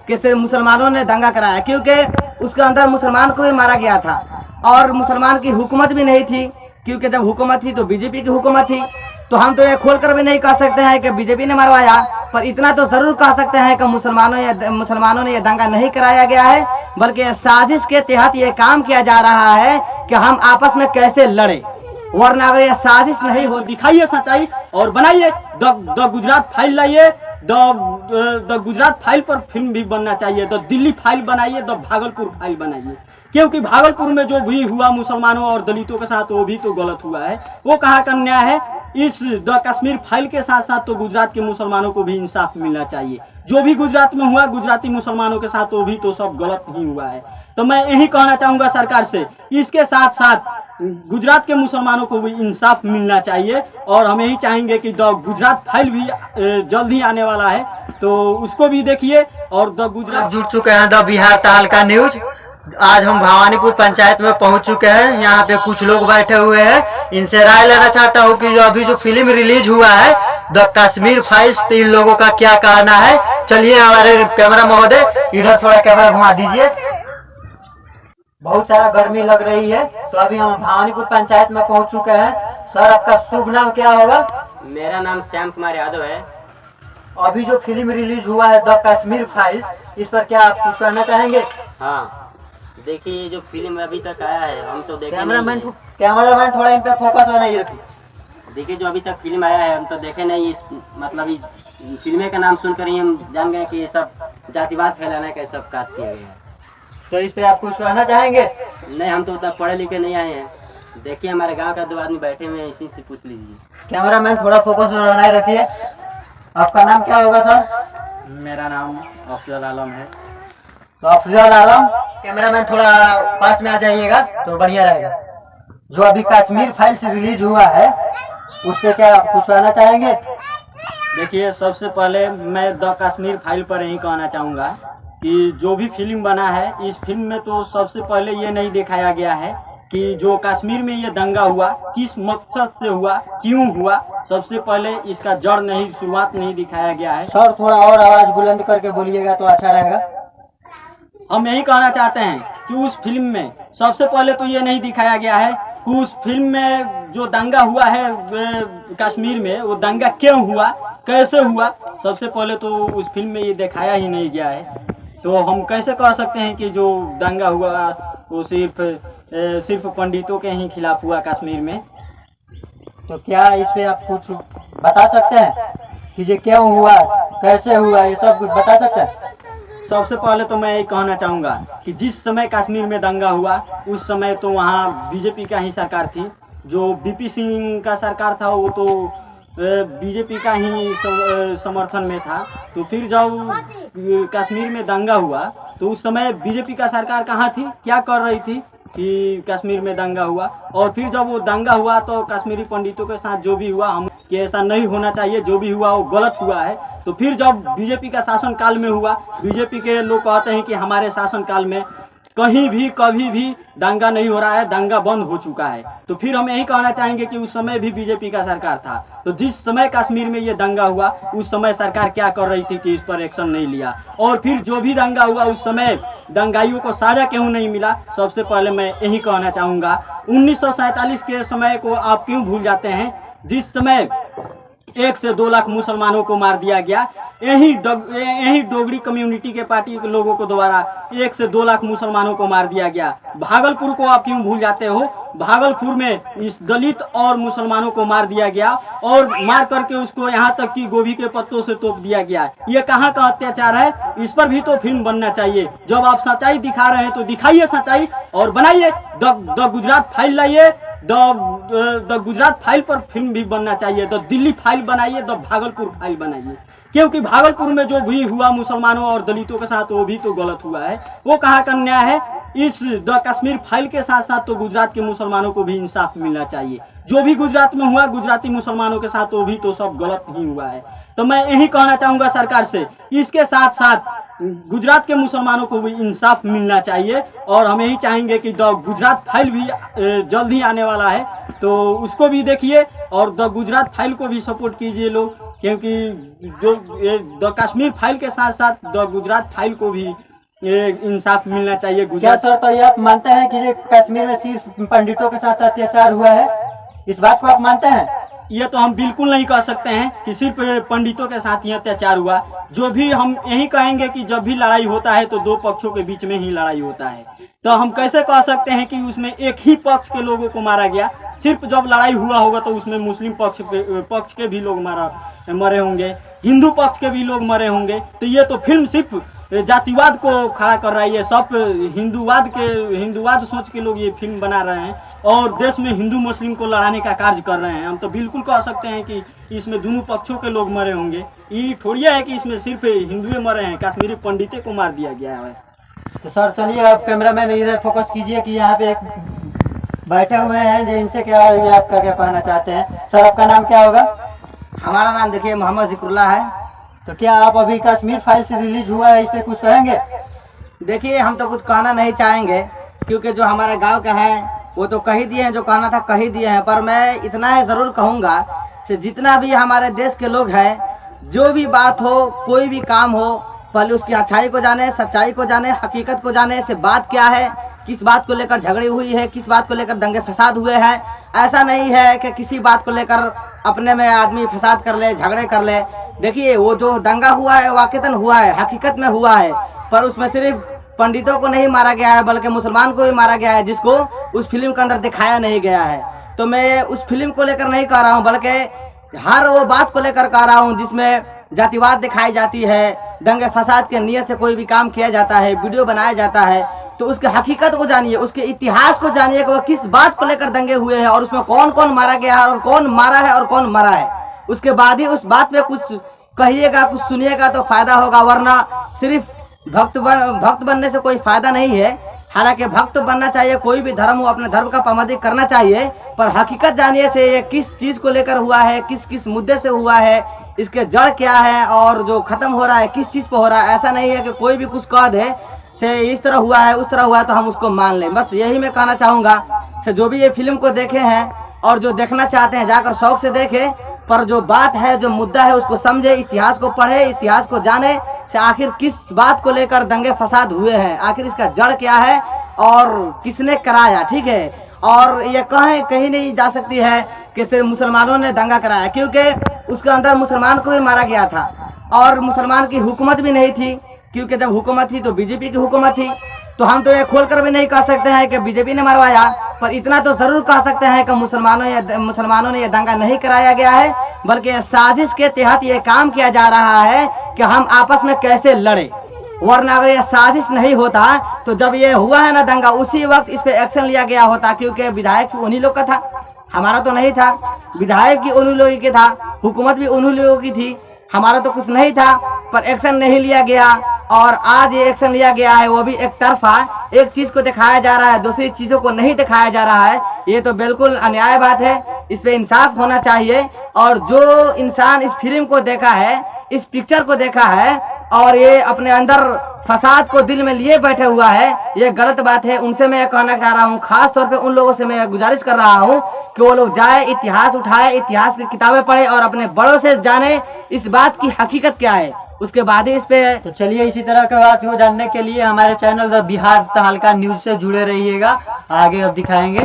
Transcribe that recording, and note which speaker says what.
Speaker 1: कि सिर्फ मुसलमानों ने दंगा कराया, क्योंकि उसके अंदर मुसलमान को भी मारा गया था और मुसलमान की हुकूमत भी नहीं थी, क्योंकि जब हुकूमत थी तो बीजेपी की हुकूमत थी। तो हम तो ये खोलकर भी नहीं कह सकते हैं कि बीजेपी ने मरवाया, पर इतना तो जरूर कह सकते हैं कि मुसलमानों ने ये दंगा नहीं कराया गया है, बल्कि साजिश के तहत ये काम किया जा रहा है कि हम आपस में कैसे लड़े, वरना अगर ये साजिश नहीं हो।
Speaker 2: दिखाइए सच्चाई और बनाइए द गुजरात फाइल लाइए, द गुजरात फाइल पर फिल्म भी बनना चाहिए, द दिल्ली फाइल बनाइए, द भागलपुर फाइल बनाइए, क्योंकि भागलपुर में जो भी हुआ मुसलमानों और दलितों के साथ वो भी तो गलत हुआ है, वो कहाँ का न्याय है। इस द कश्मीर फाइल के साथ साथ तो गुजरात के मुसलमानों को भी इंसाफ मिलना चाहिए। जो भी गुजरात में हुआ गुजराती मुसलमानों के साथ वो भी तो सब गलत ही हुआ है। तो मैं यही कहना चाहूँगा सरकार से, इसके साथ साथ गुजरात के मुसलमानों को भी इंसाफ मिलना चाहिए और हम यही चाहेंगे कि द गुजरात फाइल भी जल्द ही आने वाला है, तो उसको भी देखिए। और द गुजरात
Speaker 3: जुड़ चुके हैं द बिहार तहलका न्यूज। आज हम भवानीपुर पंचायत में पहुंच चुके हैं। यहाँ पे कुछ लोग बैठे हुए हैं, इनसे राय लेना चाहता हूँ कि जो अभी जो फिल्म रिलीज हुआ है द कश्मीर फाइल्स, तो इन लोगों का क्या कहना है। चलिए हमारे कैमरा महोदय इधर थोड़ा कैमरा घुमा दीजिए। बहुत सारा गर्मी लग रही है, तो अभी हम भवानीपुर पंचायत में पहुंच चुके हैं। सर आपका शुभ नाम क्या होगा?
Speaker 4: मेरा नाम श्याम कुमार यादव है।
Speaker 3: अभी जो फिल्म रिलीज हुआ है द कश्मीर फाइल्स, इस पर क्या आप कुछ कहना चाहेंगे?
Speaker 4: हाँ, देखिए जो फिल्म अभी तक आया है हम तो देखे
Speaker 3: कैमरामैन थोड़ा इन पे फोकस बनाइए।
Speaker 4: देखिए जो अभी तक फिल्म आया है हम तो देखे नहीं। इस मतलब इस फिल्म का नाम सुनकर ही हम जान गए कि ये सब जातिवाद फैलाने का सब काज किया गया है।
Speaker 3: तो इस पे आप कुछ कहना चाहेंगे?
Speaker 4: नहीं, हम तो उतना पढ़े लिखे नहीं आए हैं। देखिए हमारे गांव का 2 आदमी बैठे हुए हैं, इसी से पूछ लीजिए।
Speaker 3: कैमरामैन थोड़ा फोकस बनाए रखिए। आपका नाम क्या होगा सर?
Speaker 2: मेरा नाम अफजल आलम है।
Speaker 3: तो अफजल आलम, कैमरामैन थोड़ा पास में आ जाइएगा तो बढ़िया रहेगा। जो अभी कश्मीर फाइल्स रिलीज हुआ है उस पे क्या आप कुछ कहना चाहेंगे?
Speaker 2: देखिए सबसे पहले मैं द कश्मीर फाइल पर यही कहना चाहूँगा कि जो भी फिल्म बना है, इस फिल्म में तो सबसे पहले ये नहीं दिखाया गया है कि जो कश्मीर में ये दंगा हुआ किस मकसद से हुआ, क्यों हुआ। सबसे पहले इसका जड़ नहीं, शुरुआत नहीं दिखाया गया है।
Speaker 3: सर थोड़ा और आवाज बुलंद करके बोलिएगा तो अच्छा रहेगा।
Speaker 2: हम यही कहना चाहते हैं कि उस फिल्म में सबसे पहले तो ये नहीं दिखाया गया है कि उस फिल्म में जो दंगा हुआ है कश्मीर में, वो दंगा क्यों हुआ, कैसे हुआ। सबसे पहले तो उस फिल्म में ये दिखाया ही नहीं गया है। तो हम कैसे कह सकते हैं कि जो दंगा हुआ वो सिर्फ पंडितों के ही खिलाफ हुआ कश्मीर में।
Speaker 3: तो क्या इस पे आप कुछ बता सकते हैं कि ये क्यों हुआ, कैसे हुआ, ये सब कुछ बता सकते हैं?
Speaker 2: सबसे पहले तो मैं ये कहना चाहूँगा कि जिस समय कश्मीर में दंगा हुआ उस समय तो वहाँ बीजेपी का ही सरकार थी। जो बीपी सिंह का सरकार था वो तो बीजेपी का ही समर्थन में था। तो फिर जब कश्मीर में दंगा हुआ तो उस समय बीजेपी का सरकार कहाँ थी, क्या कर रही थी कि कश्मीर में दंगा हुआ। और फिर जब वो दंगा हुआ तो कश्मीरी पंडितों के साथ जो भी हुआ, हम कि ऐसा नहीं होना चाहिए, जो भी हुआ वो गलत हुआ है। तो फिर जब बीजेपी का शासन काल में हुआ, बीजेपी के लोग कहते हैं कि हमारे शासन काल में कहीं भी कभी भी दंगा नहीं हो रहा है, दंगा बंद हो चुका है। तो फिर हम यही कहना चाहेंगे कि उस समय भी बीजेपी का सरकार था। तो जिस समय कश्मीर में ये दंगा हुआ उस समय सरकार क्या कर रही थी कि इस पर एक्शन नहीं लिया। और फिर जो भी दंगा हुआ उस समय दंगाइयों को साजा क्यों नहीं मिला। सबसे पहले मैं यही कहना चाहूँगा 1947 के समय को आप क्यों भूल जाते हैं, जिस समय 1 से 2 लाख मुसलमानों को मार दिया गया। यही डोगरी कम्युनिटी के पार्टी के लोगों को द्वारा 1 से 2 लाख मुसलमानों को मार दिया गया। भागलपुर को आप क्यों भूल जाते हो, भागलपुर में इस दलित और मुसलमानों को मार दिया गया और मार करके उसको यहाँ तक कि गोभी के पत्तों से तोप दिया गया। ये कहाँ का अत्याचार है, इस पर भी तो फिल्म बनना चाहिए। जब आप सच्चाई दिखा रहे हैं तो दिखाइए सच्चाई और बनाइए द गुजरात फाइल लाइए, द गुजरात फाइल पर फिल्म भी बनना चाहिए, द दिल्ली फाइल बनाइए, द भागलपुर फाइल बनाइए, क्योंकि भागलपुर में जो भी हुआ मुसलमानों और दलितों के साथ वो भी तो गलत हुआ है। वो कहाँ का न्याय है। इस द कश्मीर फाइल के साथ साथ तो गुजरात के मुसलमानों को भी इंसाफ मिलना चाहिए। जो भी गुजरात में हुआ गुजराती मुसलमानों के साथ वो भी तो सब गलत ही हुआ है। तो मैं यही कहना चाहूँगा सरकार से, इसके साथ साथ गुजरात के मुसलमानों को भी इंसाफ मिलना चाहिए। और हम यही चाहेंगे कि द गुजरात फाइल भी जल्द ही आने वाला है, तो उसको भी देखिए और द गुजरात फाइल को भी सपोर्ट कीजिए लोग, क्योंकि जो द कश्मीर फाइल के साथ साथ द गुजरात फाइल को भी इंसाफ मिलना चाहिए।
Speaker 3: क्या
Speaker 2: गुजरात
Speaker 3: सर, तो ये आप मानते हैं कि ये कश्मीर में सिर्फ पंडितों के साथ अत्याचार हुआ है? इस बात को आप मानते हैं?
Speaker 2: ये तो हम बिल्कुल नहीं कह सकते हैं कि सिर्फ पंडितों के साथ ही अत्याचार हुआ। जो भी हम यही कहेंगे कि जब भी लड़ाई होता है तो दो पक्षों के बीच में ही लड़ाई होता है। तो हम कैसे कह सकते हैं कि उसमें एक ही पक्ष के लोगों को मारा गया? सिर्फ जब लड़ाई हुआ होगा तो उसमें मुस्लिम पक्ष के भी लोग मरे होंगे, हिंदू पक्ष के भी लोग मरे होंगे। तो ये तो फिल्म सिर्फ जातिवाद को खड़ा कर रहा है। ये सब हिंदूवाद सोच के लोग ये फिल्म बना रहे हैं और देश में हिंदू मुस्लिम को लड़ाने का कार्य कर रहे हैं। हम तो बिल्कुल कह सकते हैं कि इसमें दोनों पक्षों के लोग मरे होंगे। ये थोड़ी है कि इसमें सिर्फ हिंदुए मरे हैं, कश्मीरी पंडितें को मार दिया गया है।
Speaker 3: तो सर चलिए, आप कैमरामैन इधर फोकस कीजिए कि यहाँ पे एक बैठे हुए हैं जो इनसे क्या आपका क्या कहना चाहते हैं। सर आपका नाम क्या होगा?
Speaker 1: हमारा नाम देखिए मोहम्मद जिक्रुल्लाह है।
Speaker 3: तो क्या आप अभी कश्मीर फाइल से रिलीज हुआ है, इस पे कुछ कहेंगे?
Speaker 1: देखिए हम तो कुछ कहना नहीं चाहेंगे, क्योंकि जो हमारे गांव का है वो तो कह ही दिए हैं, जो कहना था कह ही दिए हैं। पर मैं इतना है ज़रूर कहूँगा कि जितना भी हमारे देश के लोग हैं, जो भी बात हो, कोई भी काम हो, पहले उसकी अच्छाई को जाने, सच्चाई को जाने, हकीकत को जाने से बात क्या है, किस बात को लेकर झगड़ी हुई है, किस बात को लेकर दंगे फसाद हुए हैं। ऐसा नहीं है कि किसी बात को लेकर अपने में आदमी फसाद कर ले, झगड़े कर ले। देखिए वो जो दंगा हुआ है वाकईतन हुआ है, हकीकत में हुआ है, पर उसमें सिर्फ पंडितों को नहीं मारा गया है बल्कि मुसलमान को भी मारा गया है, जिसको उस फिल्म के अंदर दिखाया नहीं गया है। तो मैं उस फिल्म को लेकर नहीं कह रहा हूँ, बल्कि हर वो बात को लेकर कह रहा हूँ जिसमें जातिवाद दिखाई जाती है, दंगे फसाद के नियत से कोई भी काम किया जाता है, वीडियो बनाया जाता है। तो उसके हकीकत को जानिए, उसके इतिहास को जानिए कि वो किस बात को लेकर दंगे हुए हैं और उसमें कौन कौन मारा गया है और कौन मारा है और कौन मरा है। उसके बाद ही उस बात पे कुछ कहिएगा, कुछ सुनिएगा तो फायदा होगा, वरना सिर्फ भक्त बनने से कोई फायदा नहीं है। हालांकि भक्त बनना चाहिए, कोई भी धर्म हो अपने धर्म का पाबंदी करना चाहिए, पर हकीकत जानिए से ये किस चीज़ को लेकर हुआ है, किस किस मुद्दे से हुआ है, इसके जड़ क्या है और जो खत्म हो रहा है किस चीज़ पर हो रहा है। ऐसा नहीं है कि कोई भी कुछ कह दे से इस तरह हुआ है उस तरह हुआ है तो हम उसको मान लें। बस यही मैं कहना चाहूँगा से जो भी ये फिल्म को देखे हैं और जो देखना चाहते हैं जाकर शौक से देखें, पर जो बात है, जो मुद्दा है उसको समझे, इतिहास को पढ़े, इतिहास को जाने से आखिर किस बात को लेकर दंगे फसाद हुए हैं, आखिर इसका जड़ क्या है और किसने कराया। ठीक है, और ये कहीं नहीं जा सकती है कि सिर्फ मुसलमानों ने दंगा कराया, क्योंकि उसके अंदर मुसलमान को भी मारा गया था और मुसलमान की हुकूमत भी नहीं थी, क्योंकि जब हुकूमत थी तो बीजेपी की हुकूमत थी। तो हम तो ये खोलकर भी नहीं कह सकते हैं कि बीजेपी ने मरवाया, पर इतना तो जरूर कह सकते हैं कि मुसलमानों ने यह दंगा नहीं कराया गया है, बल्कि साजिश के तहत ये काम किया जा रहा है कि हम आपस में कैसे लड़े। वरना अगर ये साजिश नहीं होता तो जब ये हुआ है ना दंगा, उसी वक्त इस पे एक्शन लिया गया होता, क्योंकि विधायक भी उन्हीं लोग का था, हमारा तो नहीं था। विधायक भी उन्हीं लोगों की था, हुकूमत भी उन्हीं लोगों की थी, हमारा तो कुछ नहीं था, पर एक्शन नहीं लिया गया। और आज ये एक्शन लिया गया है वो भी एक तरफा, एक चीज को दिखाया जा रहा है, दूसरी चीजों को नहीं दिखाया जा रहा है। ये तो बिल्कुल अन्याय बात है, इस पे इंसाफ होना चाहिए। और जो इंसान इस फिल्म को देखा है, इस पिक्चर को देखा है और ये अपने अंदर फसाद को दिल में लिए बैठे हुआ है, ये गलत बात है। उनसे मैं कहना चाह रहा हूँ, खास तौर पे उन लोगों से मैं गुजारिश कर रहा हूँ कि वो लोग जाए, इतिहास उठाए, इतिहास की किताबें पढ़े और अपने बड़ों से जाने इस बात की हकीकत क्या है, उसके बाद ही इस पे।
Speaker 3: तो चलिए, इसी तरह का बात को जानने के लिए हमारे चैनल द बिहार तहलका न्यूज से जुड़े रहिएगा, आगे अब दिखाएंगे।